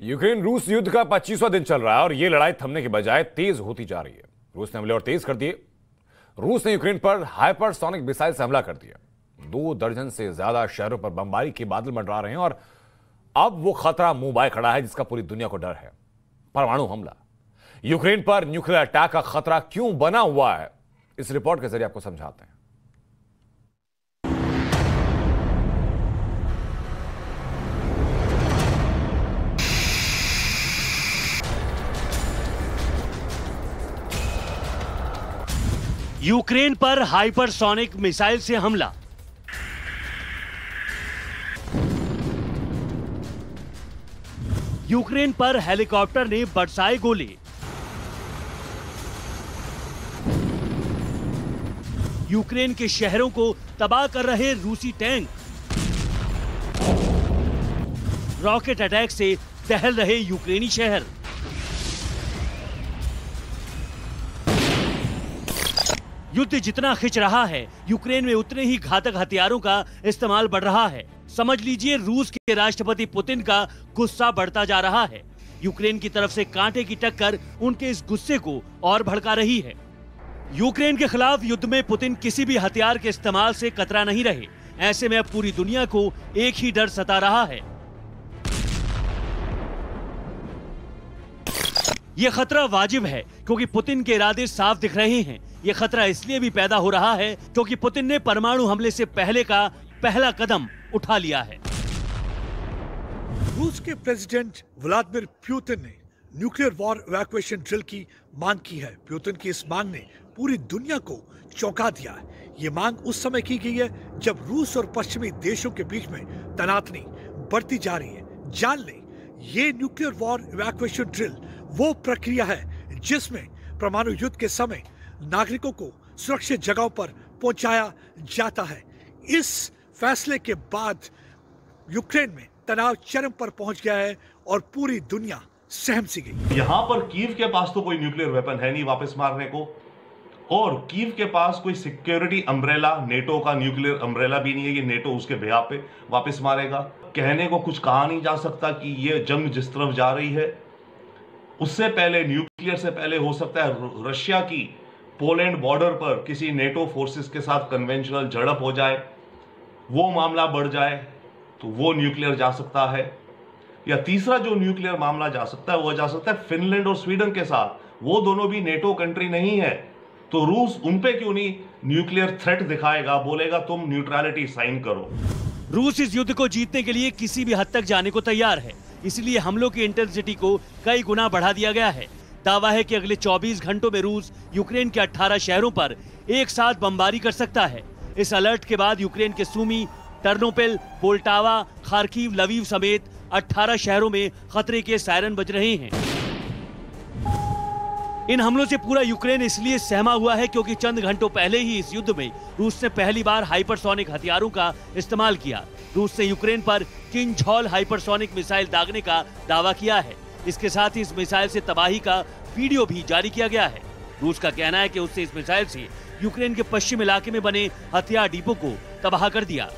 Ukraine रूस युद्ध का 25वां दिन चल रहा है और यह लड़ाई थमने के बजाय तेज होती जा रही है। रूस ने हमले और तेज कर दिए। रूस ने यूक्रेन पर हाइपरसोनिक मिसाइल से हमला कर दिया। 2 दर्जन से ज्यादा शहरों पर बमबारी के बादल मंडरा रहे हैं और अब वो खतरा मुंह बाय खड़ा है जिसका पूरी दुनिया को डर है। परमाणु हमला। यूक्रेन पर न्यूक्लियर अटैक का खतरा क्यों बना हुआ है, इस रिपोर्ट के जरिए आपको समझाते हैं। यूक्रेन पर हाइपरसोनिक मिसाइल से हमला। यूक्रेन पर हेलीकॉप्टर ने बरसाए गोले। यूक्रेन के शहरों को तबाह कर रहे रूसी टैंक। रॉकेट अटैक से दहल रहे यूक्रेनी शहर। युद्ध जितना खिंच रहा है, यूक्रेन में उतने ही घातक हथियारों का इस्तेमाल बढ़ रहा है। समझ लीजिए रूस के राष्ट्रपति पुतिन का गुस्सा बढ़ता जा रहा है। यूक्रेन की तरफ से कांटे की टक्कर उनके इस गुस्से को और भड़का रही है। यूक्रेन के खिलाफ युद्ध में पुतिन किसी भी हथियार के इस्तेमाल से कतरा नहीं रहे। ऐसे में अब पूरी दुनिया को एक ही डर सता रहा है। यह खतरा वाजिब है क्योंकि पुतिन के इरादे साफ दिख रहे हैं। यह खतरा इसलिए भी पैदा हो रहा है क्योंकि पुतिन ने परमाणु हमले से पहले का पहला कदम उठा लिया है। रूस के प्रेसिडेंट व्लादिमीर पुतिन ने न्यूक्लियर वॉर इवैक्यूएशन ड्रिल की मांग की है। पुतिन की इस मांग ने पूरी दुनिया को चौंका दिया है। ये मांग उस समय की गई है जब रूस और पश्चिमी देशों के बीच में तनातनी बढ़ती जा रही है। जान लें, ये न्यूक्लियर वॉर इवैक्यूएशन ड्रिल वो प्रक्रिया है जिसमें परमाणु युद्ध के समय नागरिकों को सुरक्षित जगहों पर पहुंचाया जाता है। इस फैसले के बाद यूक्रेन में तनाव चरम पर पहुंच गया है और पूरी दुनिया सहम सी गई। यहाँ पर कीव के पास तो कोई न्यूक्लियर वेपन है नहीं वापस मारने को, और कीव के पास कोई सिक्योरिटी अम्ब्रेला, नेटो का न्यूक्लियर अम्ब्रेला भी नहीं है। ये नेटो उसके बेहा पे वापस मारेगा। कहने को कुछ कहा नहीं जा सकता कि ये जंग जिस तरफ जा रही है उससे पहले, न्यूक्लियर से पहले हो सकता है रशिया की पोलैंड बॉर्डर पर किसी नेटो फोर्सेस के साथ कन्वेंशनल झड़प हो जाए, वो मामला बढ़ जाए तो वो न्यूक्लियर जा सकता है। या तीसरा जो न्यूक्लियर मामला जा सकता है वो जा सकता है फिनलैंड और स्वीडन के साथ। वो दोनों भी नेटो कंट्री नहीं है, तो रूस उन पे क्यों नहीं न्यूक्लियर थ्रेट दिखाएगा, बोलेगा तुम न्यूट्रलिटी साइन करो। रूस इस युद्ध को जीतने के लिए किसी भी हद तक जाने को तैयार है, इसलिए हमलों की इंटेंसिटी को कई गुना बढ़ा दिया गया है। दावा है कि अगले 24 घंटों में रूस यूक्रेन के 18 शहरों पर एक साथ बमबारी कर सकता है। इस अलर्ट के बाद यूक्रेन के सूमी, टर्नोपिल, पोल्टावा, खार्किव, लवीव समेत 18 शहरों में खतरे के सायरन बज रहे हैं। इन हमलों से पूरा यूक्रेन इसलिए सहमा हुआ है क्योंकि चंद घंटों पहले ही इस युद्ध में रूस ने पहली बार हाइपरसोनिक हथियारों का इस्तेमाल किया। रूस ने यूक्रेन पर किंजहॉल हाइपरसोनिक मिसाइल दागने का दावा किया है। इसके साथ ही इस मिसाइल से तबाही का वीडियो भी जारी किया गया है। रूस का कहना है कि उसने इस मिसाइल से यूक्रेन के पश्चिम इलाके में बने हथियार डिपो को तबाह कर दिया।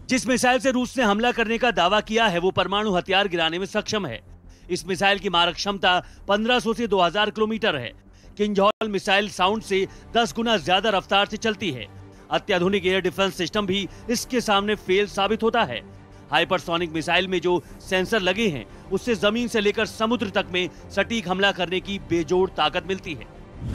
जिस मिसाइल से रूस ने हमला करने का दावा किया है वो परमाणु हथियार गिराने में सक्षम है। इस मिसाइल की मारक क्षमता 1500 से 2000 किलोमीटर है। किंजहॉल मिसाइल साउंड से 10 गुना ज्यादा रफ्तार से चलती है। अत्याधुनिक एयर डिफेंस सिस्टम भी इसके सामने फेल साबित होता है। हाइपरसोनिक मिसाइल में जो सेंसर लगे हैं उससे जमीन से लेकर समुद्र तक में सटीक हमला करने की बेजोड़ ताकत मिलती है।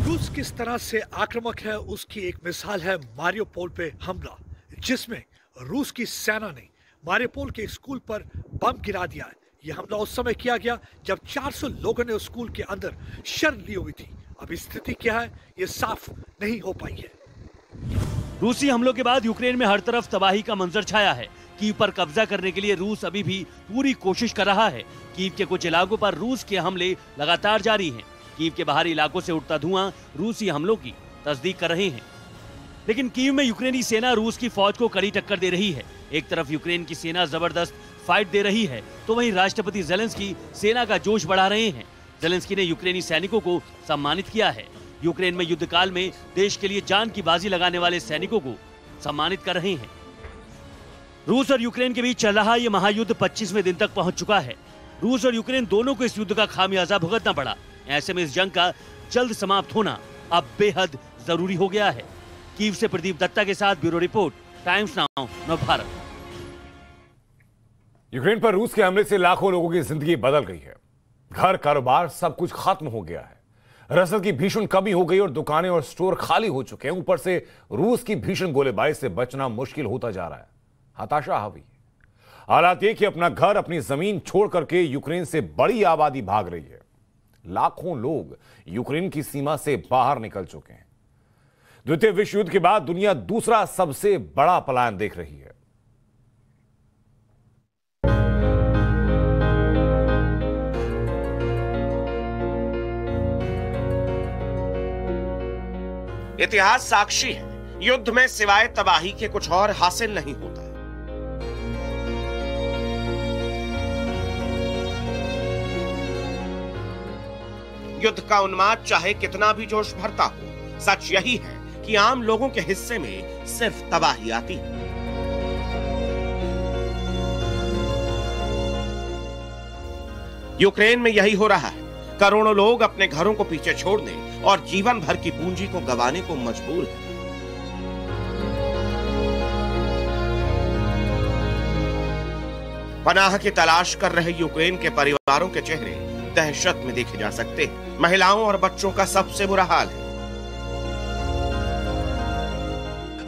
रूस किस तरह से आक्रामक है उसकी एक मिसाल है मारियोपोल पे हमला, जिसमें रूस की सेना ने मारियोपोल के स्कूल पर बम गिरा दिया है। यह हमला उस समय किया गया जब 400 लोगों ने उस स्कूल के अंदर शरण ली हुई थी। अब स्थिति क्या है ये साफ नहीं हो पाई है। रूसी हमलों के बाद यूक्रेन में हर तरफ तबाही का मंजर छाया है। कीव पर कब्जा करने के लिए रूस अभी भी पूरी कोशिश कर रहा है। कीव के कुछ इलाकों पर रूस के हमले लगातार जारी हैं। कीव के बाहरी इलाकों से उठता धुआं रूसी हमलों की तस्दीक कर रहे हैं। लेकिन कीव में यूक्रेनी सेना रूस की फौज को कड़ी टक्कर दे रही है। एक तरफ यूक्रेन की सेना जबरदस्त फाइट दे रही है तो वहीं राष्ट्रपति ज़ेलेंस्की सेना का जोश बढ़ा रहे हैं। ज़ेलेंस्की ने यूक्रेनी सैनिकों को सम्मानित किया है। यूक्रेन में युद्ध काल में देश के लिए जान की बाजी लगाने वाले सैनिकों को सम्मानित कर रहे हैं। रूस और यूक्रेन के बीच चल रहा ये महायुद्ध 25वें दिन तक पहुंच चुका है। रूस और यूक्रेन दोनों को इस युद्ध का खामियाजा भुगतना पड़ा। ऐसे में इस जंग का जल्द समाप्त होना अब बेहद जरूरी हो गया है। कीव से प्रदीप दत्ता के साथ bureau report, times now Navbharat. Ukraine पर रूस के हमले से लाखों लोगों की जिंदगी बदल गई है। घर, कारोबार, सब कुछ खत्म हो गया है। रसद की भीषण कमी हो गई और दुकानें और स्टोर खाली हो चुके हैं। ऊपर से रूस की भीषण गोलीबारी से बचना मुश्किल होता जा रहा है। हताशा हावी है। हालात ये कि अपना घर, अपनी जमीन छोड़ करके यूक्रेन से बड़ी आबादी भाग रही है। लाखों लोग यूक्रेन की सीमा से बाहर निकल चुके हैं। द्वितीय विश्व युद्ध के बाद दुनिया दूसरा सबसे बड़ा पलायन देख रही है। इतिहास साक्षी है, युद्ध में सिवाय तबाही के कुछ और हासिल नहीं होता। युद्ध का उन्माद चाहे कितना भी जोश भरता हो, सच यही है कि आम लोगों के हिस्से में सिर्फ तबाही आती है। यूक्रेन में यही हो रहा है। करोड़ों लोग अपने घरों को पीछे छोड़ने और जीवन भर की पूंजी को गंवाने को मजबूर हैं। पनाह की तलाश कर रहे यूक्रेन के परिवारों के चेहरे दहशत में देखे जा सकते हैं। महिलाओं और बच्चों का सबसे बुरा हाल है।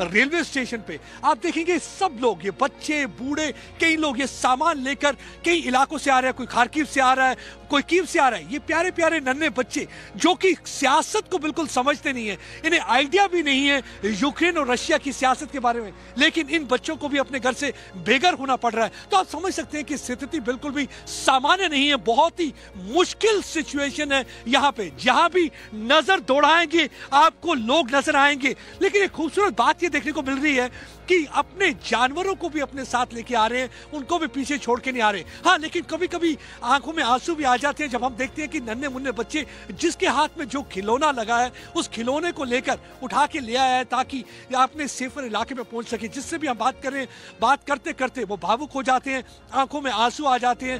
रेलवे स्टेशन पे आप देखेंगे सब लोग, ये बच्चे, बूढ़े, कई लोग ये सामान लेकर कई इलाकों से आ रहे हैं। कोई खार्किव से आ रहा है, कोई कीव से आ रहा है। ये प्यारे प्यारे नन्हे बच्चे जो कि सियासत को बिल्कुल समझते नहीं है, इन्हें आइडिया भी नहीं है यूक्रेन और रशिया की सियासत के बारे में, लेकिन इन बच्चों को भी अपने घर से बेघर होना पड़ रहा है। तो आप समझ सकते हैं कि स्थिति बिल्कुल भी सामान्य नहीं है। बहुत ही मुश्किल सिचुएशन है यहाँ पे। जहां भी नजर दौड़ाएंगे आपको लोग नजर आएंगे। लेकिन एक खूबसूरत बात ये देखने को मिल रही है कि अपने जानवरों को भी अपने साथ लेके आ रहे हैं, उनको भी पीछे छोड़ के नहीं आ रहे। हाँ, लेकिन कभी कभी आंखों में आंसू भी आ जाते हैं जब हम देखते हैं कि नन्हे मुन्ने बच्चे जिसके हाथ में जो खिलौना लगा है उस खिलौने को लेकर उठा के ले आया है ताकि अपने सेफर इलाके में पहुंच सके। जिससे भी हम बात कर रहे हैं, बात करते करते वो भावुक हो जाते हैं, आंखों में आंसू आ जाते हैं।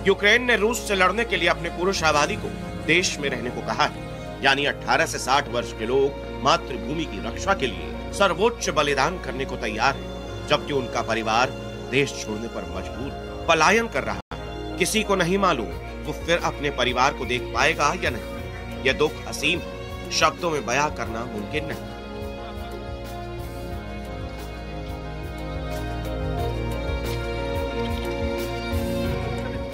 यूक्रेन ने रूस से लड़ने के लिए अपने पुरुष आबादी को देश में रहने को कहा है। यानी 18 से 60 वर्ष के लोग मातृभूमि की रक्षा के लिए सर्वोच्च बलिदान करने को तैयार है, जबकि उनका परिवार देश छोड़ने पर मजबूर पलायन कर रहा है। किसी को नहीं मालूम वो फिर अपने परिवार को देख पाएगा या नहीं। यह दुख असीम है, शब्दों में बयां करना मुमकिन नहीं।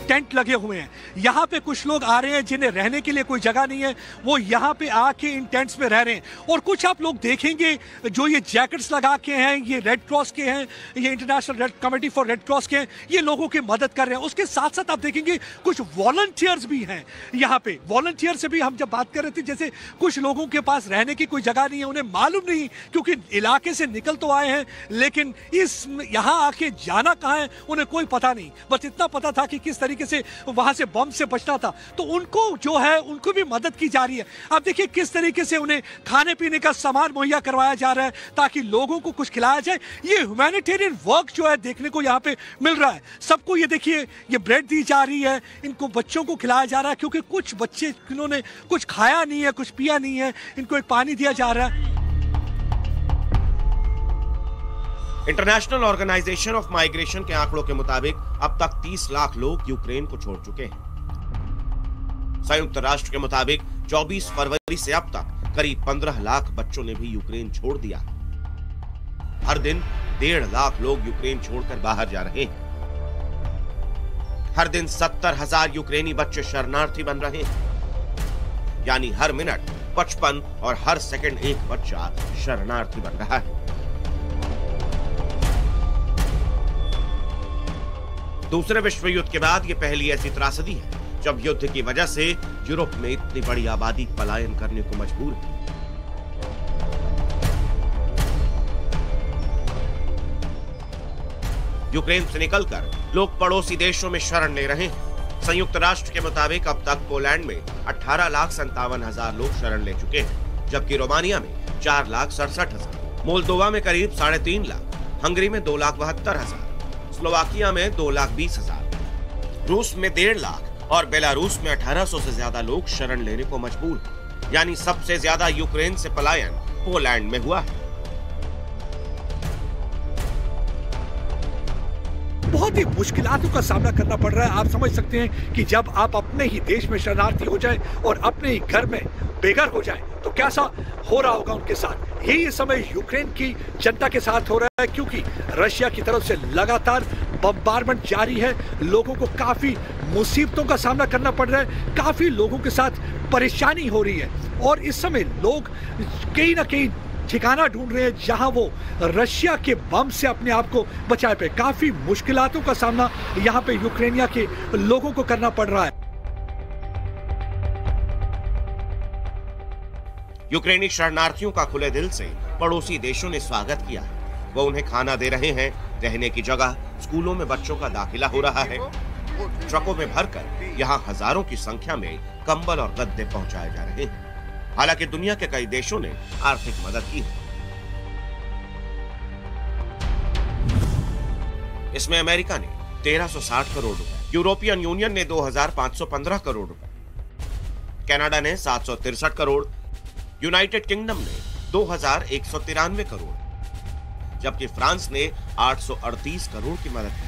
टेंट लगे हुए हैं। यहाँ पे कुछ लोग आ रहे हैं जिन्हें रहने के लिए कोई जगह नहीं है, वो यहाँ पे आके इन टेंट्स में रह रहे हैं। और कुछ आप लोग देखेंगे जो ये जैकेट्स लगा के हैं, ये रेड क्रॉस के हैं, ये international red committee for red cross के हैं, ये लोगों की मदद कर रहे हैं। उसके साथ साथ आप देखेंगे कुछ वॉलंटियर्स भी हैं यहाँ पे। वॉलंटियर से भी हम जब बात कर रहे थे, जैसे कुछ लोगों के पास रहने की कोई जगह नहीं है, उन्हें मालूम नहीं, क्योंकि इलाके से निकल तो आए हैं लेकिन इस यहाँ आके जाना कहाँ है उन्हें कोई पता नहीं। बस इतना पता था कि किस से वहां से बम से बचना था। तो उनको जो है उनको भी मदद की जा रही है। आप देखिए किस तरीके से उन्हें खाने पीने का सामान मुहैया करवाया जा रहा है ताकि लोगों को कुछ खिलाया जाए। ये ह्यूमैनिटेरियन वर्क जो है देखने को यहाँ पे मिल रहा है। सबको ये देखिए, ये ब्रेड दी जा रही है, इनको बच्चों को खिलाया जा रहा है, क्योंकि कुछ बच्चे जिन्होंने कुछ खाया नहीं है, कुछ पिया नहीं है, इनको एक पानी दिया जा रहा है। इंटरनेशनल ऑर्गेनाइजेशन ऑफ माइग्रेशन के आंकड़ों के मुताबिक अब तक 30 लाख लोग यूक्रेन को छोड़ चुके हैं। संयुक्त राष्ट्र के मुताबिक 24 फरवरी से अब तक करीब 15 लाख बच्चों ने भी यूक्रेन छोड़ दिया। हर दिन 1.5 लाख लोग यूक्रेन छोड़कर बाहर जा रहे हैं। हर दिन 70,000 यूक्रेनी बच्चे शरणार्थी बन रहे हैं। यानी हर मिनट 55 और हर सेकंड एक बच्चा शरणार्थी बन रहा है। दूसरे विश्व युद्ध के बाद यह पहली ऐसी त्रासदी है जब युद्ध की वजह से यूरोप में इतनी बड़ी आबादी पलायन करने को मजबूर है। यूक्रेन से निकलकर लोग पड़ोसी देशों में शरण ले रहे हैं। संयुक्त राष्ट्र के मुताबिक अब तक पोलैंड में 18,57,000 लोग शरण ले चुके हैं, जबकि रोमानिया में 4,67,000, मोल्दोवा में करीब 3.5 लाख, हंगरी में 2,72,000, स्लोवाकिया में 2,20,000, रूस में 1.5 लाख और बेलारूस में 1800 से ज्यादा लोग शरण लेने को मजबूर हैं। यानी सबसे ज्यादा यूक्रेन से पलायन पोलैंड में हुआ है। बहुत ही मुश्किलातों का सामना करना पड़ रहा है। आप समझ सकते हैं कि जब आप अपने ही देश में शरणार्थी हो जाएं और अपने ही घर में बेघर हो जाएं तो कैसा हो रहा होगा उनके साथ। यही इस समय यूक्रेन की जनता के साथ हो रहा है, क्योंकि रशिया की तरफ से लगातार बमबारमेंट जारी है। लोगों को काफी मुसीबतों का सामना करना पड़ रहा है, काफी लोगों के साथ परेशानी हो रही है और इस समय लोग कहीं ना कहीं ठिकाना ढूंढ रहे हैं जहां वो रशिया के बम से अपने आप को बचाए पे। काफी मुश्किलातों का सामना यहां पे यूक्रेनिया के लोगों को करना पड़ रहा है। यूक्रेनी शरणार्थियों का खुले दिल से पड़ोसी देशों ने स्वागत किया है। वो उन्हें खाना दे रहे हैं, रहने की जगह, स्कूलों में बच्चों का दाखिला हो रहा है। ट्रकों में भरकर यहाँ हजारों की संख्या में कंबल और गद्दे पहुंचाए जा रहे हैं। हालांकि दुनिया के कई देशों ने आर्थिक मदद की है। इसमें अमेरिका ने 1360 करोड़ रुपए, यूरोपियन यूनियन ने 2515 करोड़ रुपए, कनाडा ने 763 करोड़, यूनाइटेड किंगडम ने 2193 करोड़, जबकि फ्रांस ने 838 करोड़ की मदद की।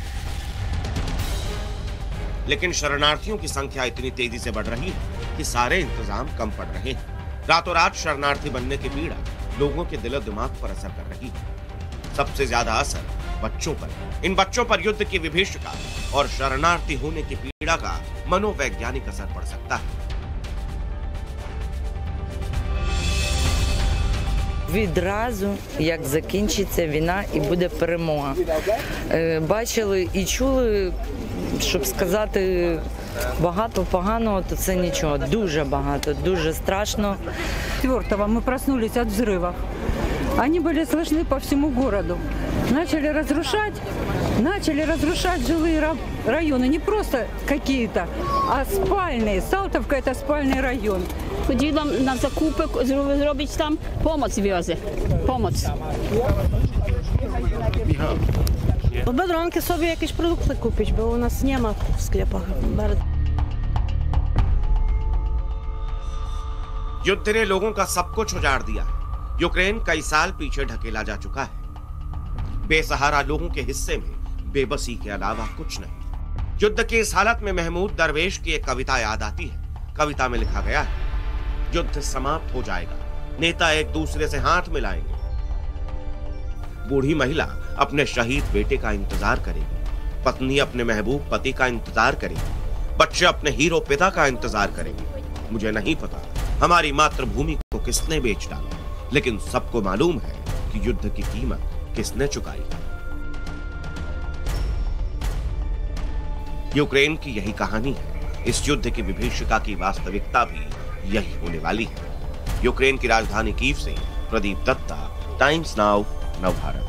लेकिन शरणार्थियों की संख्या इतनी तेजी से बढ़ रही है कि सारे इंतजाम कम पड़ रहे हैं। रातों रात शरणार्थी बनने की पीड़ा लोगों के दिलो दिमाग पर असर कर रही है। सबसे ज्यादा असर बच्चों पर। इन बच्चों पर युद्ध की विभीषिका और शरणार्थी होने की पीड़ा का मनोवैज्ञानिक असर पड़ सकता है। Відразу, як закінчиться війна і буде перемога. Бачили і чули, щоб сказати багато поганого, то це нічого. Дуже багато, дуже страшно. 4-го мы проснулись от взрывов. Они были слышны по всему городу. Начали разрушать жилые районы. Не просто какие-то, а спальные. Салтовка – это спальный район. Хотіла на закупи зробити там, помоць в'язи. Помоць. Бедронки собі якісь продукти купити, бо у нас нема в склепах. युद्ध ने लोगों का सब कुछ उजाड़ दिया है। यूक्रेन कई साल पीछे ढकेला जा चुका है। बेसहारा लोगों के हिस्से में बेबसी के अलावा कुछ नहीं। युद्ध की इस हालत में महमूद दरवेश की एक कविता याद आती है। कविता में लिखा गया है, युद्ध समाप्त हो जाएगा, नेता एक दूसरे से हाथ मिलाएंगे, बूढ़ी महिला अपने शहीद बेटे का इंतजार करेगी, पत्नी अपने महबूब पति का इंतजार करेगी, बच्चे अपने हीरो पिता का इंतजार करेंगे। मुझे नहीं पता हमारी मातृभूमि को किसने बेच डाला, लेकिन सबको मालूम है कि युद्ध की कीमत किसने चुकाई। यूक्रेन की यही कहानी है। इस युद्ध की विभीषिका की वास्तविकता भी यही होने वाली है। यूक्रेन की राजधानी कीव से प्रदीप दत्ता, टाइम्स नाउ, नवभारत।